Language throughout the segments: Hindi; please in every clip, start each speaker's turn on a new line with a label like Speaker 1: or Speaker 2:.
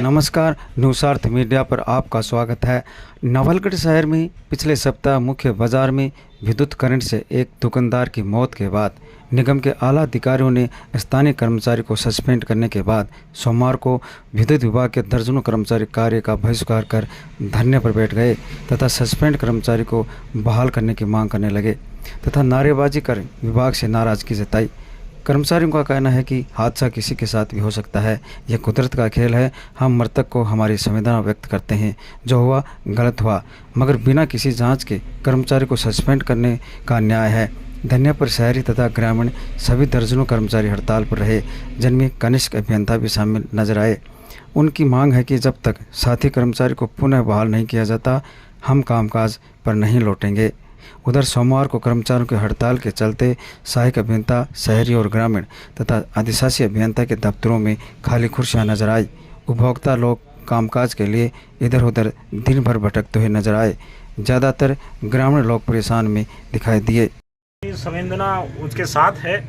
Speaker 1: नमस्कार, न्यूज़ार्थ मीडिया पर आपका स्वागत है। नवलगढ़ शहर में पिछले सप्ताह मुख्य बाजार में विद्युत करंट से एक दुकानदार की मौत के बाद निगम के आला अधिकारियों ने स्थानीय कर्मचारी को सस्पेंड करने के बाद सोमवार को विद्युत विभाग के दर्जनों कर्मचारी कार्य का बहिष्कार कर धरने पर बैठ गए तथा सस्पेंड कर्मचारी को बहाल करने की मांग करने लगे तथा नारेबाजी कर विभाग से नाराजगी जताई। कर्मचारियों का कहना है कि हादसा किसी के साथ भी हो सकता है, यह कुदरत का खेल है। हम मृतक को हमारी संवेदना व्यक्त करते हैं। जो हुआ गलत हुआ, मगर बिना किसी जांच के कर्मचारी को सस्पेंड करने का अन्याय है। धरने पर शहरी तथा ग्रामीण सभी दर्जनों कर्मचारी हड़ताल पर रहे, जिनमें कनिष्ठ अभियंता भी शामिल नजर आए। उनकी मांग है कि जब तक साथी कर्मचारी को पुनः बहाल नहीं किया जाता, हम कामकाज पर नहीं लौटेंगे। उधर सोमवार को कर्मचारियों की हड़ताल के चलते सहायक अभियंता शहरी और ग्रामीण तथा अधिशासी अभियंता के दफ्तरों में खाली कुर्सियां नजर आई। उपभोक्ता लोग कामकाज के लिए इधर उधर दिन भर भटकते हुए नजर आए। ज़्यादातर ग्रामीण लोग परेशान में दिखाई दिए।
Speaker 2: संवेदना उसके साथ है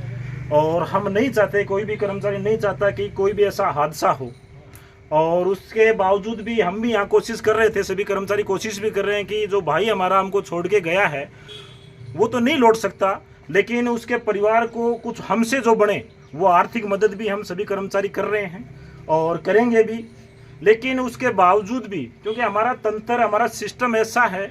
Speaker 2: और हम नहीं चाहते, कोई भी कर्मचारी नहीं चाहता कि कोई भी ऐसा हादसा हो। और उसके बावजूद भी हम भी यहाँ कोशिश कर रहे थे, सभी कर्मचारी कोशिश भी कर रहे हैं कि जो भाई हमारा हमको छोड़ के गया है वो तो नहीं लौट सकता, लेकिन उसके परिवार को कुछ हमसे जो बने वो आर्थिक मदद भी हम सभी कर्मचारी कर रहे हैं और करेंगे भी। लेकिन उसके बावजूद भी क्योंकि हमारा तंत्र, हमारा सिस्टम ऐसा है,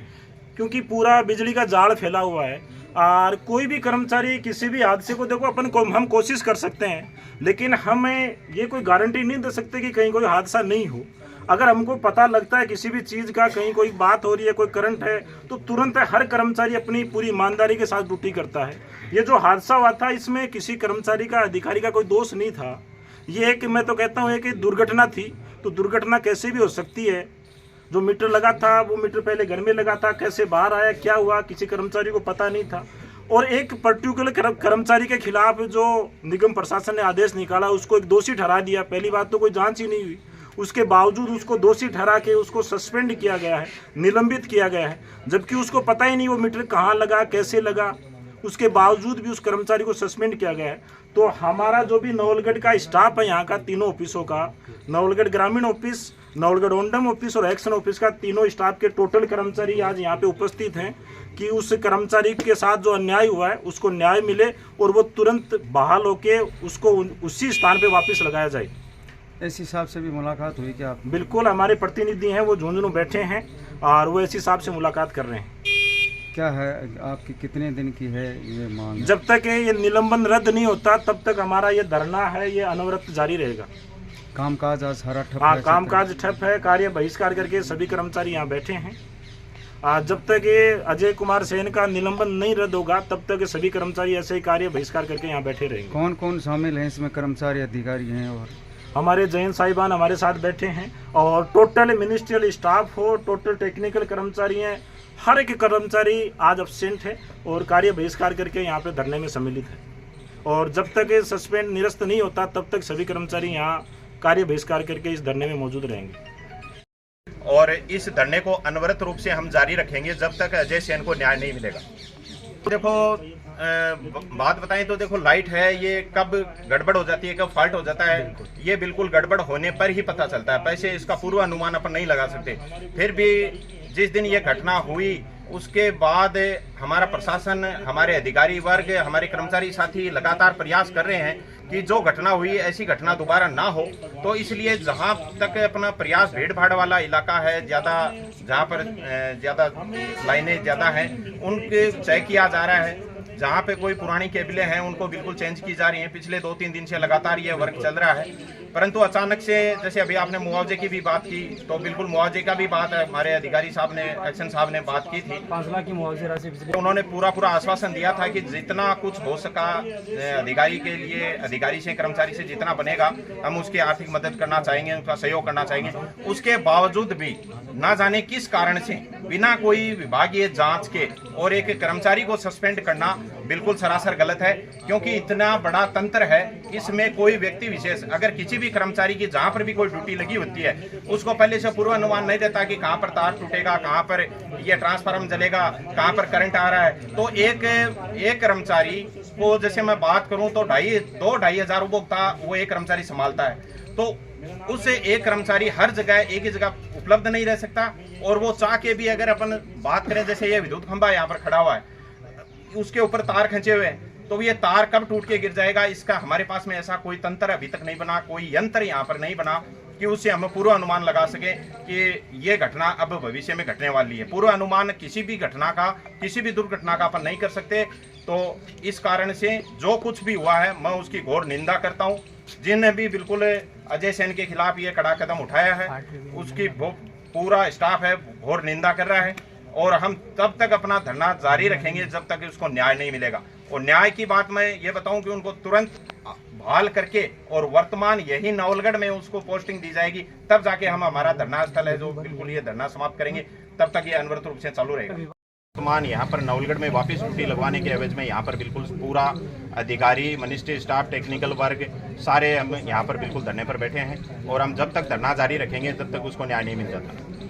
Speaker 2: क्योंकि पूरा बिजली का जाल फैला हुआ है और कोई भी कर्मचारी किसी भी हादसे को देखो हम कोशिश कर सकते हैं, लेकिन हमें ये कोई गारंटी नहीं दे सकते कि कहीं कोई हादसा नहीं हो। अगर हमको पता लगता है किसी भी चीज़ का, कहीं कोई बात हो रही है, कोई करंट है, तो तुरंत हर कर्मचारी अपनी पूरी ईमानदारी के साथ ड्यूटी करता है। ये जो हादसा हुआ था, इसमें किसी कर्मचारी का, अधिकारी का कोई दोष नहीं था। ये एक, मैं तो कहता हूँ, एक दुर्घटना थी। तो दुर्घटना कैसे भी हो सकती है। जो मीटर लगा था वो मीटर पहले घर में लगा था, कैसे बाहर आया, क्या हुआ, किसी कर्मचारी को पता नहीं था। और एक पर्टिकुलर कर्मचारी के खिलाफ जो निगम प्रशासन ने आदेश निकाला, उसको एक दोषी ठहरा दिया। पहली बात तो कोई जांच ही नहीं हुई, उसके बावजूद उसको दोषी ठहरा के उसको सस्पेंड किया गया है, निलंबित किया गया है, जबकि उसको पता ही नहीं वो मीटर कहाँ लगा, कैसे लगा। उसके बावजूद भी उस कर्मचारी को सस्पेंड किया गया है। तो हमारा जो भी नवलगढ़ का स्टाफ है, यहाँ का तीनों ऑफिसों का, नवलगढ़ ग्रामीण ऑफिस, नवलगढ़ ओंडम ऑफिस और एक्शन ऑफिस का, तीनों स्टाफ के टोटल कर्मचारी आज यहाँ पे उपस्थित हैं कि उस कर्मचारी के साथ जो अन्याय हुआ है उसको न्याय मिले और वो तुरंत बहाल होके उसको उसी स्थान पे वापस लगाया जाए।
Speaker 1: इस हिसाब से भी मुलाकात हुई क्या?
Speaker 2: बिल्कुल, हमारे प्रतिनिधि हैं वो झुंझुनू बैठे हैं और वो इस हिसाब से मुलाकात कर रहे हैं।
Speaker 1: क्या है आपकी, कितने दिन की है ये मांग?
Speaker 2: जब तक ये निलंबन रद्द नहीं होता तब तक हमारा ये धरना है, ये अनवरत जारी रहेगा।
Speaker 1: कामकाज आज सारा ठप है?
Speaker 2: हाँ, कामकाज ठप है, कार्य बहिष्कार करके सभी कर्मचारी यहाँ बैठे हैं। जब तक ये अजय कुमार सेन का निलंबन नहीं रद्द होगा तब तक सभी कर्मचारी ऐसे ही कार्य बहिष्कार करके यहाँ बैठे रहेंगे।
Speaker 1: कौन कौन शामिल हैं इसमें? कर्मचारी, अधिकारी हैं और
Speaker 2: हमारे जैन साहिबान हमारे साथ बैठे हैं और टोटल मिनिस्ट्रियल स्टाफ हो, टोटल टेक्निकल कर्मचारी हैं, हर एक कर्मचारी आज एब्सेंट है और कार्य बहिष्कार करके यहाँ पे धरने में सम्मिलित है। और जब तक ये सस्पेंड निरस्त नहीं होता तब तक सभी कर्मचारी यहाँ कार्य बहिष्कार करके इस धरने में मौजूद रहेंगे
Speaker 3: और इस धरने को अनवरत रूप से हम जारी रखेंगे जब तक अजय सेन को न्याय नहीं मिलेगा। देखो, बात बताएं तो देखो, लाइट है, ये कब गड़बड़ हो जाती है, कब फॉल्ट हो जाता है, ये बिल्कुल गड़बड़ होने पर ही पता चलता है। वैसे इसका पूर्वानुमान अपन नहीं लगा सकते। फिर भी जिस दिन ये घटना हुई उसके बाद हमारा प्रशासन, हमारे अधिकारी वर्ग, हमारे कर्मचारी साथी लगातार प्रयास कर रहे हैं कि जो घटना हुई ऐसी घटना दोबारा ना हो। तो इसलिए जहां तक अपना प्रयास, भीड़ भाड़ वाला इलाका है ज़्यादा, जहां पर ज़्यादा लाइनें ज़्यादा हैं, उनके चेक किया जा रहा है। जहाँ पे कोई पुरानी केबलें हैं उनको बिल्कुल चेंज की जा रही हैं। पिछले 2-3 दिन से लगातार ये वर्क चल रहा है। परंतु अचानक से, जैसे अभी आपने मुआवजे की भी बात की, तो बिल्कुल मुआवजे का भी बात है, हमारे अधिकारी साहब ने, एक्शन साहब ने बात की थी।
Speaker 2: 5 लाख की मुआवजे राशि
Speaker 3: तो उन्होंने पूरा आश्वासन दिया था कि जितना कुछ हो सका अधिकारी के लिए, अधिकारी से, कर्मचारी से जितना बनेगा हम उसकी आर्थिक मदद करना चाहेंगे, उसका सहयोग करना चाहेंगे। उसके बावजूद भी ना जाने किस कारण से बिना कोई विभागीय जांच के और एक कर्मचारी को सस्पेंड करना बिल्कुल सरासर गलत है। क्योंकि इतना बड़ा तंत्र है, इसमें कोई व्यक्ति विशेष, अगर किसी भी कर्मचारी की जहां पर भी कोई ड्यूटी लगी होती है, उसको पहले से पूर्वानुमान नहीं देता कि कहां पर तार टूटेगा, कहां पर ये ट्रांसफार्मर जलेगा, कहां पर करंट आ रहा है। तो एक कर्मचारी को, जैसे मैं बात करूं तो 2,500 उपभोक्ता वो एक कर्मचारी संभालता है। तो उससे एक कर्मचारी हर जगह एक ही जगह उपलब्ध नहीं रह सकता। और वो चाह के भी अगर अपन बात करें, जैसे ये विद्युत खंभा यहाँ पर खड़ा हुआ है, उसके ऊपर तार खींचे हुए हैं, तो ये तार कब टूट के गिर जाएगा, इसका हमारे पास में ऐसा कोई तंत्र अभी तक नहीं बना, कोई यंत्र यहाँ पर नहीं बना कि उससे हम पूर्व अनुमान लगा सके कि ये घटना अब भविष्य में घटने वाली है। पूर्व अनुमान किसी भी घटना का, किसी भी दुर्घटना का अपन नहीं कर सकते। तो इस कारण से जो कुछ भी हुआ है मैं उसकी घोर निंदा करता हूँ। जिनने भी बिल्कुल अजय सेन के खिलाफ ये कड़ा कदम उठाया है, उसकी पूरा स्टाफ है घोर निंदा कर रहा है। और हम तब तक अपना धरना जारी रखेंगे जब तक उसको न्याय नहीं मिलेगा। और न्याय की बात मैं ये बताऊं कि उनको तुरंत बहाल करके और वर्तमान यही नवलगढ़ में उसको पोस्टिंग दी जाएगी, तब जाके हम हमारा धरना स्थल है जो बिल्कुल ये धरना समाप्त करेंगे। तब तक ये अनवरत रूप से चालू रहेगा। वर्तमान यहाँ पर नवलगढ़ में वापस ड्यूटी लगवाने के एवज में यहाँ पर बिल्कुल पूरा अधिकारी, मिनिस्ट्री स्टाफ, टेक्निकल वर्ग सारे हम यहाँ पर बिल्कुल धरने पर बैठे हैं। और हम जब तक धरना जारी रखेंगे तब तक उसको न्याय नहीं मिल जाता।